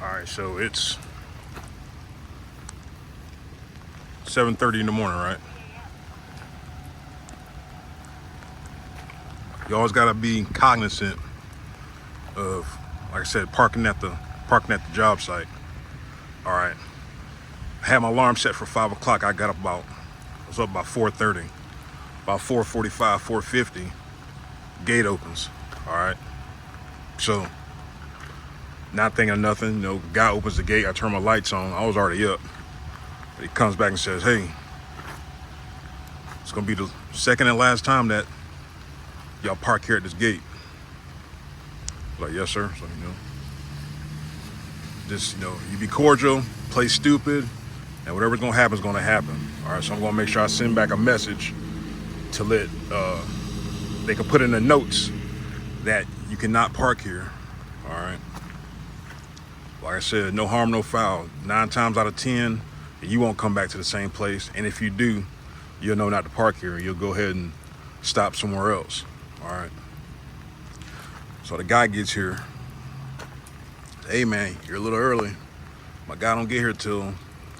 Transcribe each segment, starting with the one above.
All right, so it's 7:30 in the morning, right? You always gotta be cognizant of, like I said, parking at the job site. All right. I had my alarm set for 5 o'clock. I was up about 4:30. About 4:45, 4:50, gate opens. All right. So, not thinking of nothing. Guy opens the gate. I turn my lights on. I was already up. But he comes back and says, "Hey, it's gonna be the second and last time that y'all park here at this gate." I was like, "Yes, sir." So just you be cordial, play stupid, and whatever's gonna happen is gonna happen. All right. So I'm gonna make sure I send back a message to let they can put in the notes that you cannot park here. All right. Like I said, no harm, no foul. 9 times out of 10, you won't come back to the same place. And if you do, you'll know not to park here. You'll go ahead and stop somewhere else. All right. So the guy gets here. "Hey man, you're a little early. My guy don't get here till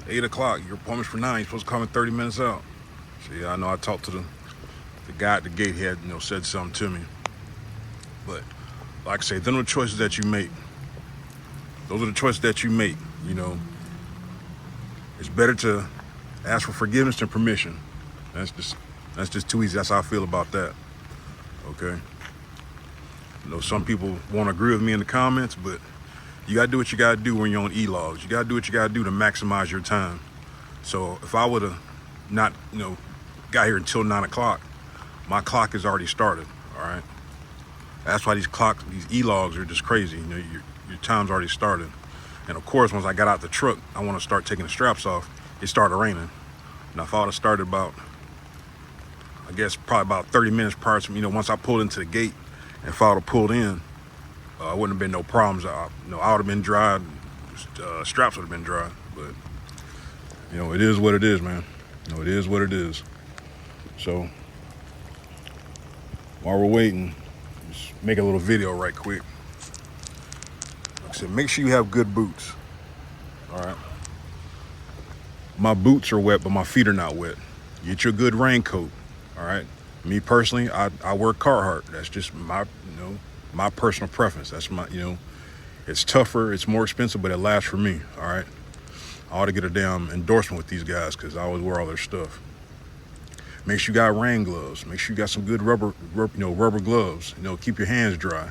8 o'clock. Your appointment's for 9. You're supposed to come in 30 minutes out." So yeah, I know I talked to the guy at the gate. He had said something to me. But like I say, them are the choices that you make. Those are the choices that you make. It's better to ask for forgiveness than permission. That's just too easy. That's how I feel about that. Okay. Some people won't agree with me in the comments, but you gotta do what you gotta do when you're on e-logs. You gotta do what you gotta do to maximize your time. So if I would have not, got here until 9 o'clock, my clock has already started. All right. That's why these e-logs are just crazy. Your time's already started. And of course, once I got out the truck, I want to start taking the straps off. It started raining. Now, if I would have started about, I guess, probably about 30 minutes prior to, once I pulled into the gate, and if I would have pulled in, wouldn't have been no problems. I would have been dry. Straps would have been dry. But, it is what it is, man. It is what it is. So, while we're waiting, just make a little video right quick. Like I said, make sure you have good boots. All right. My boots are wet, but my feet are not wet. Get your good raincoat. All right. Me personally, I wear Carhartt. That's just my personal preference. That's my, it's tougher, it's more expensive, but it lasts for me. All right. I ought to get a damn endorsement with these guys because I always wear all their stuff. Make sure you got rain gloves. Make sure you got some good rubber gloves. Keep your hands dry.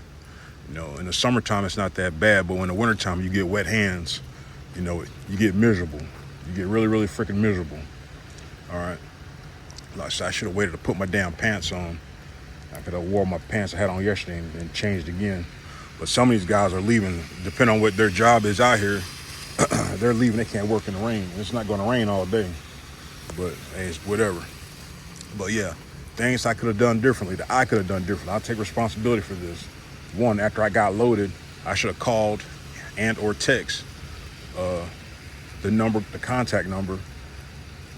In the summertime, it's not that bad, but when the wintertime, you get wet hands, you get miserable. You get really, really freaking miserable. All right. Like I said, I should have waited to put my damn pants on. I could have wore my pants I had on yesterday and changed again. But some of these guys are leaving, depending on what their job is out here, they're leaving, they can't work in the rain. It's not going to rain all day. But hey, it's whatever. But yeah, things I could have done differently, that I could have done differently. I'll take responsibility for this. One, after I got loaded, I should have called and or text the contact number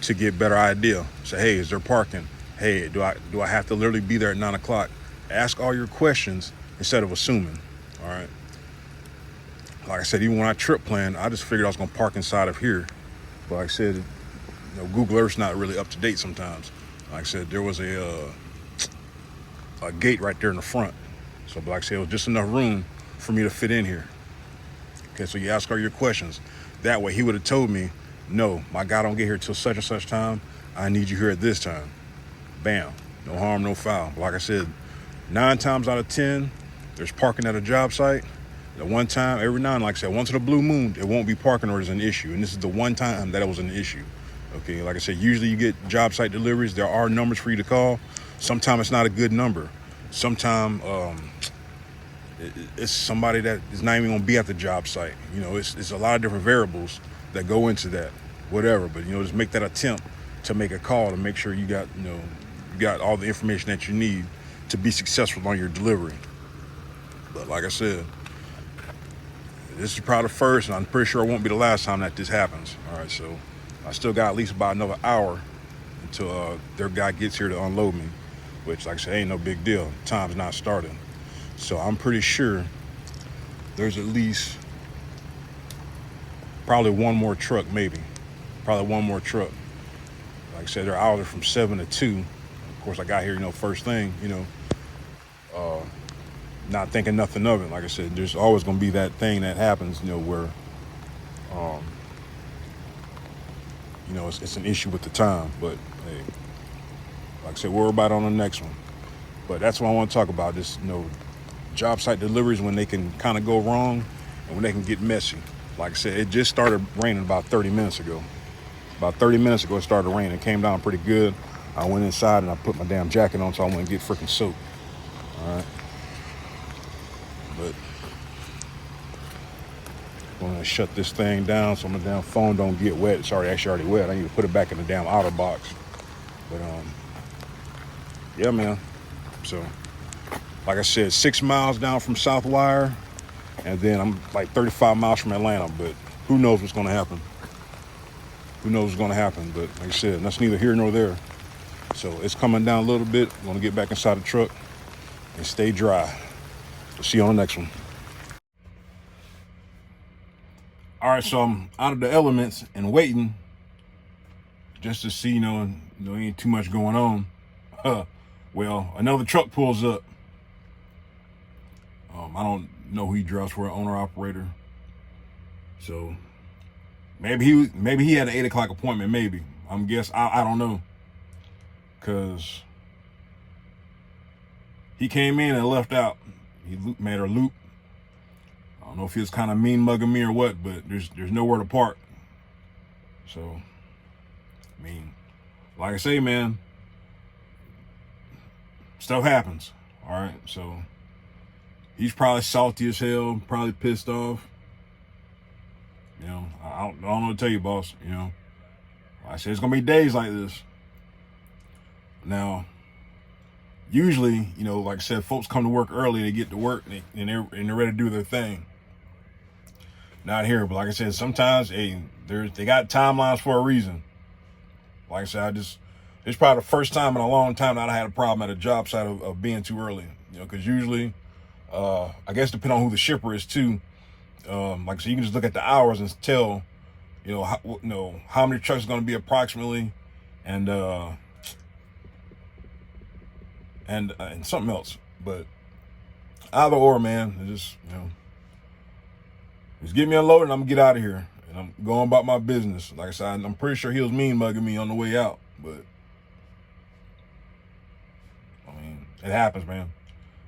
to get better idea. Say, hey, is there parking? Hey, do I have to literally be there at 9 o'clock? Ask all your questions instead of assuming. All right. Like I said, even when I trip planned, I just figured I was gonna park inside of here. But like I said, Google Earth's not really up to date sometimes. Like I said, there was a gate right there in the front. So like I said, it was just enough room for me to fit in here. Okay, so you ask all your questions. That way he would have told me, no, my guy don't get here till such and such time. I need you here at this time. Bam, no harm, no foul. Like I said, 9 times out of 10, there's parking at a job site. The one time, every now and like I said, once in a blue moon, it won't be parking orders an issue. And this is the one time that it was an issue. Okay, like I said, usually you get job site deliveries. There are numbers for you to call. Sometimes it's not a good number. Sometimes it's somebody that is not even gonna be at the job site. It's a lot of different variables that go into that, whatever. But just make that attempt to make a call to make sure you got all the information that you need to be successful on your delivery. But like I said, this is probably the first, and I'm pretty sure it won't be the last time that this happens. All right, so I still got at least about another hour until their guy gets here to unload me, which, like I said, ain't no big deal. Time's not starting. So I'm pretty sure there's at least probably one more truck, maybe. Probably one more truck. Like I said, they're hours from 7 to 2. Of course, I got here, first thing, not thinking nothing of it. Like I said, there's always going to be that thing that happens, where, it's an issue with the time. But, hey, like I said, we'll worry about it on the next one. But that's what I want to talk about, this, job site deliveries, when they can kind of go wrong and when they can get messy. Like I said, it just started raining about 30 minutes ago. About 30 minutes ago, it started raining. It came down pretty good. I went inside and I put my damn jacket on so I wouldn't get freaking soaked. All right. But I'm going to shut this thing down so my damn phone don't get wet. It's actually already wet. I need to put it back in the damn outer box. But, yeah, man. So, like I said, 6 miles down from Southwire, and then I'm like 35 miles from Atlanta, but who knows what's going to happen. Who knows what's going to happen, but like I said, that's neither here nor there. So it's coming down a little bit. I'm going to get back inside the truck and stay dry. We'll see you on the next one. All right, so I'm out of the elements and waiting just to see, ain't too much going on. Well, another truck pulls up. I don't know who he drives for, an owner-operator. So maybe he had an 8 o'clock appointment, maybe. I'm guess I don't know. Cause he came in and left out. He made her loop. I don't know if he was kind of mean mugging me or what, but there's nowhere to park. So, I mean, like I say, man, stuff happens. All right, so he's probably salty as hell, probably pissed off. I don't know what to tell you, boss. Like I said, it's gonna be days like this. Now, usually, like I said, folks come to work early, they get to work, and they're ready to do their thing. Not here, but like I said, sometimes, hey, they got timelines for a reason. Like I said, it's probably the first time in a long time that I had a problem at a job site of being too early. Because usually, I guess depending on who the shipper is too. Like I said, you can just look at the hours and tell, how many trucks are going to be approximately, and something else. But either or, man, just get me unloaded and I'm gonna get out of here. And I'm going about my business. Like I said, I'm pretty sure he was mean mugging me on the way out. But, I mean, it happens, man.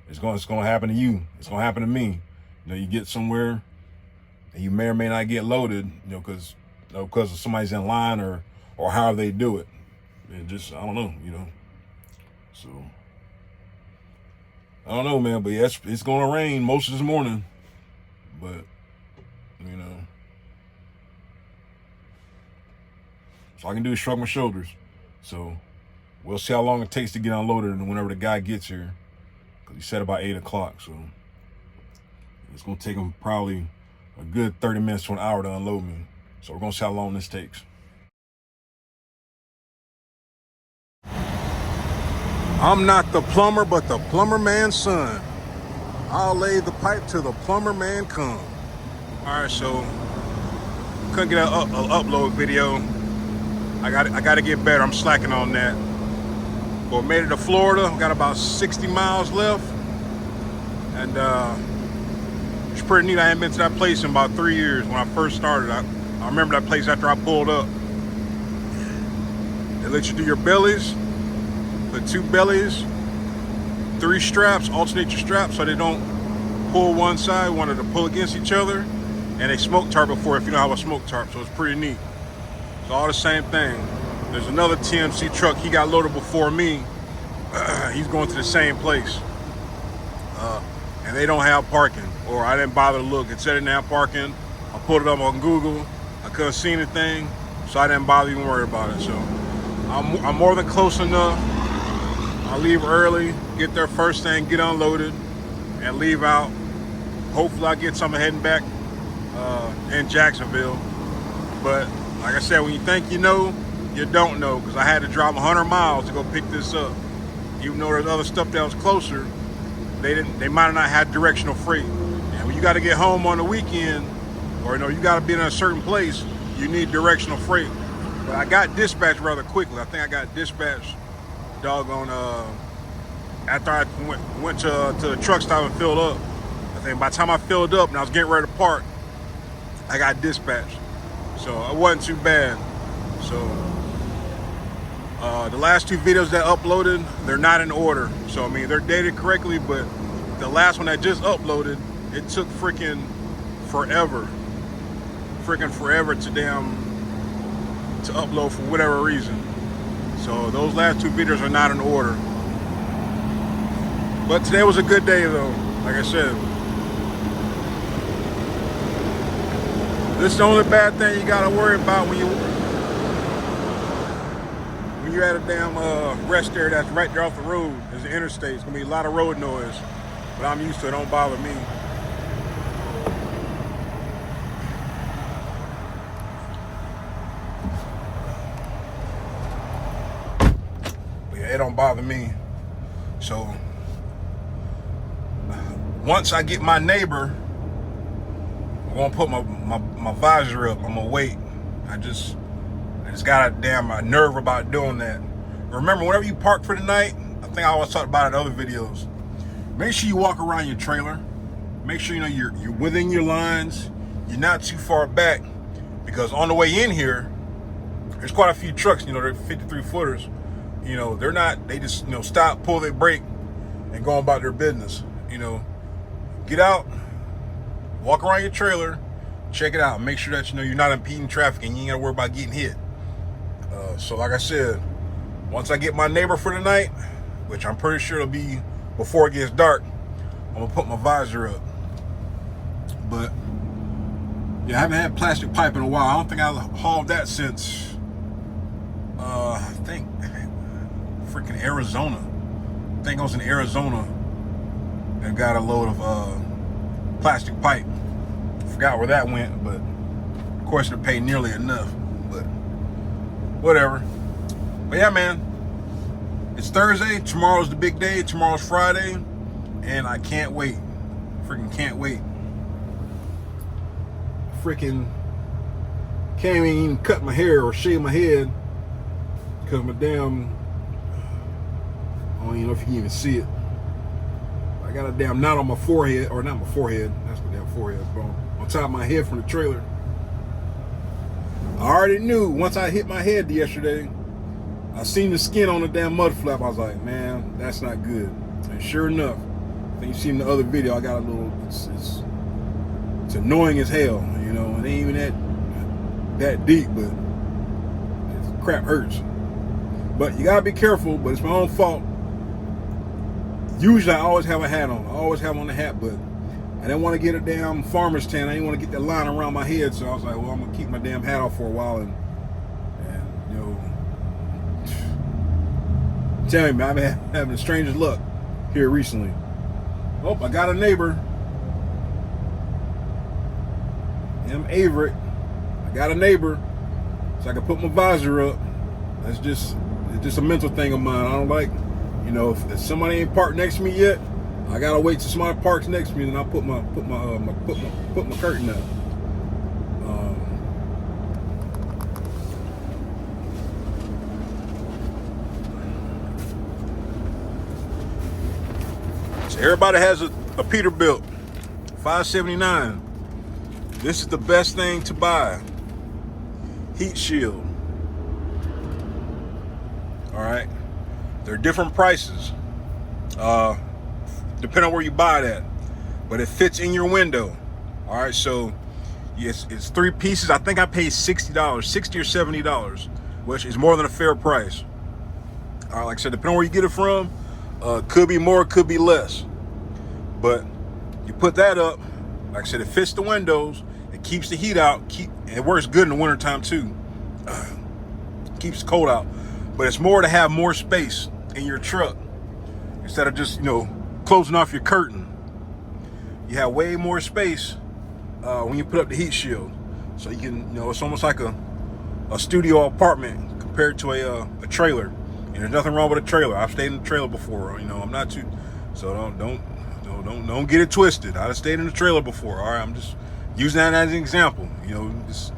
It's going to happen to you. It's going to happen to me. You get somewhere and you may or may not get loaded, because somebody's in line or however they do it. And just, I don't know, So, I don't know, man, but yeah, it's going to rain most of this morning. But, so all I can do is shrug my shoulders. So we'll see how long it takes to get unloaded and whenever the guy gets here. Because he said about 8 o'clock. So it's going to take him probably a good 30 minutes to an hour to unload me. So we're going to see how long this takes. I'm not the plumber, but the plumber man's son. I'll lay the pipe till the plumber man come. All right, so couldn't get an upload video. I got to get better. I'm slacking on that. But made it to Florida. Got about 60 miles left, and it's pretty neat. I hadn't been to that place in about 3 years. When I first started, I remember that place after I pulled up. They let you do your bellies. Put 2 bellies, 3 straps, alternate your straps so they don't pull one side, wanted to pull against each other. And they smoke tarp before, if you know how a smoke tarp, so it's pretty neat. It's all the same thing. There's another TMC truck, he got loaded before me. He's going to the same place. And they don't have parking, or I didn't bother to look. It said it didn't have parking. I pulled it up on Google. I couldn't see anything, so I didn't bother even worry about it. So I'm more than close enough. I'll leave early, get there first thing, get unloaded, and leave out. Hopefully I get something heading back in Jacksonville. But like I said, when you think you know, you don't know, because I had to drive 100 miles to go pick this up. Even though there's other stuff that was closer, they might have not had directional freight. And when you got to get home on the weekend, or you got to be in a certain place, you need directional freight. But I got dispatched rather quickly. I think I got dispatched, doggone, after I went to the truck stop and filled up. I think by the time I filled up and I was getting ready to park, I got dispatched. So it wasn't too bad. So the last 2 videos that uploaded, they're not in order. So I mean, they're dated correctly, but the last one that just uploaded, it took freaking forever to upload for whatever reason. So those last 2 videos are not in order. But today was a good day though, like I said. This is the only bad thing you gotta worry about when you're at a damn rest area that's right there off the road. There's the interstate. It's gonna be a lot of road noise. But I'm used to it, don't bother me. But yeah, it don't bother me. So once I get my neighbor, I'm gonna put my visor up. I'm gonna wait. I just got a damn nerve about doing that. Remember, whenever you park for the night, I think I always talked about it in other videos, make sure you walk around your trailer. Make sure you're within your lines. You're not too far back, because on the way in here, there's quite a few trucks. They're 53 footers. They're not. They just stop, pull their brake, and go about their business. Get out, walk around your trailer, check it out. Make sure that you're not impeding traffic and you ain't gotta worry about getting hit. So like I said, once I get my neighbor for the night, which I'm pretty sure it'll be before it gets dark, I'm gonna put my visor up. But yeah, I haven't had plastic pipe in a while. I don't think I've hauled that since I think freaking Arizona. I think I was in Arizona and got a load of plastic pipe. Forgot where that went, but of course it paid nearly enough. But whatever. But yeah, man, it's Thursday. Tomorrow's the big day. Tomorrow's Friday, and I can't wait. Freaking can't wait. Freaking can't even cut my hair or shave my head because my damn, I don't even know if you can even see it. I got a damn knot on my forehead, or not my forehead, that's my damn forehead, but on top of my head from the trailer. I already knew once I hit my head yesterday, I seen the skin on the damn mud flap. I was like, man, that's not good. And sure enough, I think you seen the other video, I got a little, it's annoying as hell, it ain't even that deep, but crap hurts. But you gotta be careful, but it's my own fault. Usually I always have a hat on. I always have on the hat, but I didn't want to get a damn farmer's tan. I didn't want to get that line around my head, so I was like, well, I'm gonna keep my damn hat off for a while and tell you, man, I've been having the strangest luck here recently. Oh, I got a neighbor. I'm Averett. I got a neighbor, so I can put my visor up. It's just a mental thing of mine. I don't like, if somebody ain't parked next to me yet, I gotta wait till somebody parks next to me, and I'll put my curtain up. So everybody has a Peterbilt 579. This is the best thing to buy. Heat shield. All right. They're different prices, depending on where you buy it at, but it fits in your window. All right, so yes, it's 3 pieces. I think I paid $60, $60 or $70, which is more than a fair price. All right, like I said, depending on where you get it from, could be more, could be less. But you put that up, like I said, it fits the windows, it keeps the heat out, it works good in the wintertime too. Keeps the cold out. But it's more to have more space in your truck instead of just, closing off your curtain. You have way more space when you put up the heat shield. So you can, it's almost like a studio apartment compared to a trailer. And there's nothing wrong with a trailer. I've stayed in a trailer before. I'm not too, so don't get it twisted. I've stayed in a trailer before. All right, I'm just Use that as an example. You know, this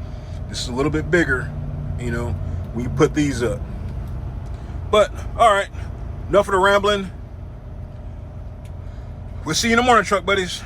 is a little bit bigger, you know, when you put these up. But, all right, enough of the rambling. We'll see you in the morning, truck buddies.